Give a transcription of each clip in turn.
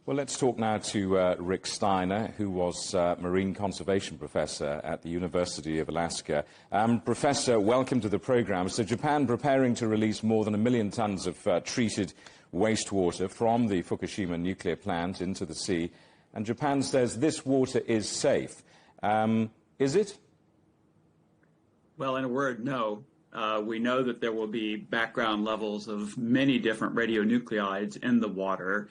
Well, let's talk now to Rick Steiner, who was Marine Conservation Professor at the University of Alaska. Professor, welcome to the program. So Japan preparing to release more than 1 million tons of treated wastewater from the Fukushima nuclear plant into the sea. And Japan says this water is safe. Is it? Well, in a word, no. We know that there will be background levels of many different radionuclides in the water.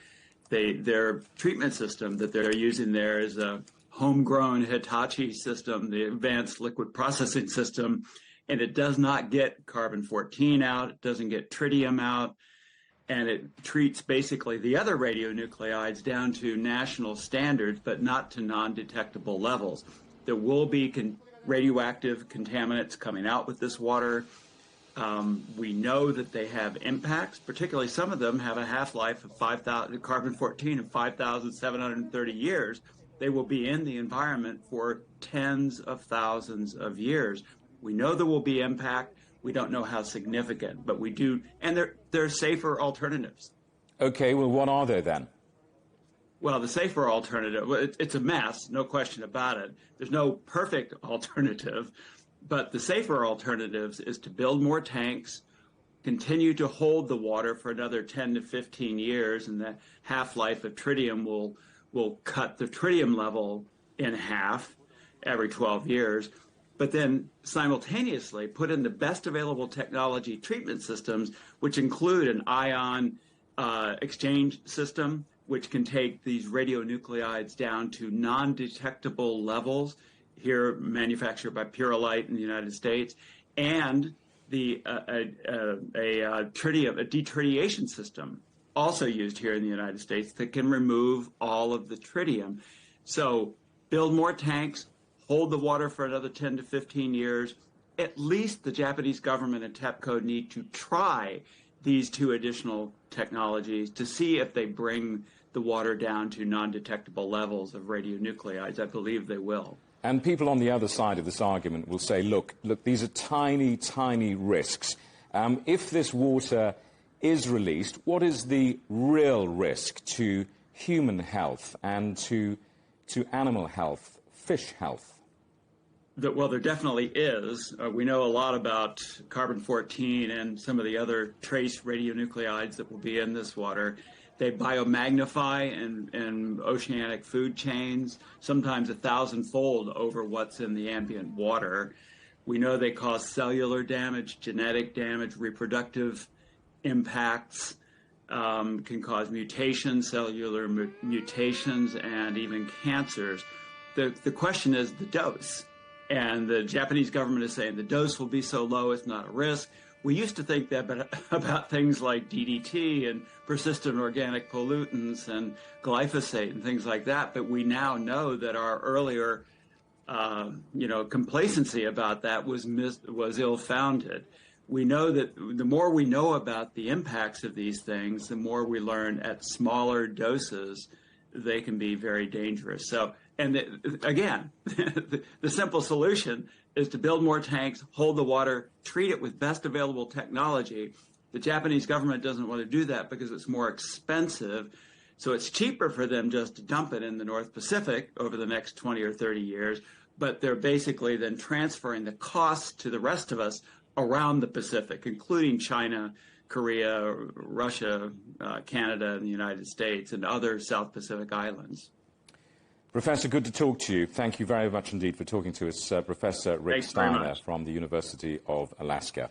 Their treatment system that they're using there is a homegrown Hitachi system, the advanced liquid processing system, and it does not get carbon-14 out, it doesn't get tritium out, and it treats basically the other radionuclides down to national standards, but not to non-detectable levels. There will be radioactive contaminants coming out with this water. We know that they have impacts, particularly some of them have a half-life of 5,000 carbon-14 of 5,730 years. They will be in the environment for tens of thousands of years. We know there will be impact. We don't know how significant, but we do, and there are safer alternatives. Okay, well, what are they then? Well, the safer alternative, it's a mess, no question about it. There's no perfect alternative. But the safer alternatives is to build more tanks, continue to hold the water for another 10 to 15 years, and the half-life of tritium will cut the tritium level in half every 12 years. But then simultaneously put in the best available technology treatment systems, which include an ion exchange system, which can take these radionuclides down to non-detectable levels, here manufactured by Purolite in the United States, and a detritiation system also used here in the United States that can remove all of the tritium. So build more tanks, hold the water for another 10 to 15 years. At least the Japanese government and TEPCO need to try these two additional technologies to see if they bring the water down to non-detectable levels of radionuclides. I believe they will. And people on the other side of this argument will say, look, these are tiny, tiny risks. If this water is released, what is the real risk to human health and to animal health, fish health? Well, there definitely is. We know a lot about carbon-14 and some of the other trace radionuclides that will be in this water. They biomagnify in oceanic food chains, sometimes 1,000-fold over what's in the ambient water. We know they cause cellular damage, genetic damage, reproductive impacts, can cause mutations, cellular mutations, and even cancers. The question is the dose. And the Japanese government is saying the dose will be so low it's not a risk. We used to think that about things like DDT and persistent organic pollutants and glyphosate and things like that, but we now know that our earlier, complacency about that was ill-founded. We know that the more we know about the impacts of these things, the more we learn at smaller doses they can be very dangerous. So, again, the simple solution is to build more tanks, hold the water, treat it with best available technology. The Japanese government doesn't want to do that because it's more expensive. So it's cheaper for them just to dump it in the North Pacific over the next 20 or 30 years. But they're basically then transferring the costs to the rest of us around the Pacific, including China, Korea, Russia, Canada, and the United States, and other South Pacific islands. Professor, good to talk to you. Thank you very much indeed for talking to us, Professor Rick Steiner from the University of Alaska.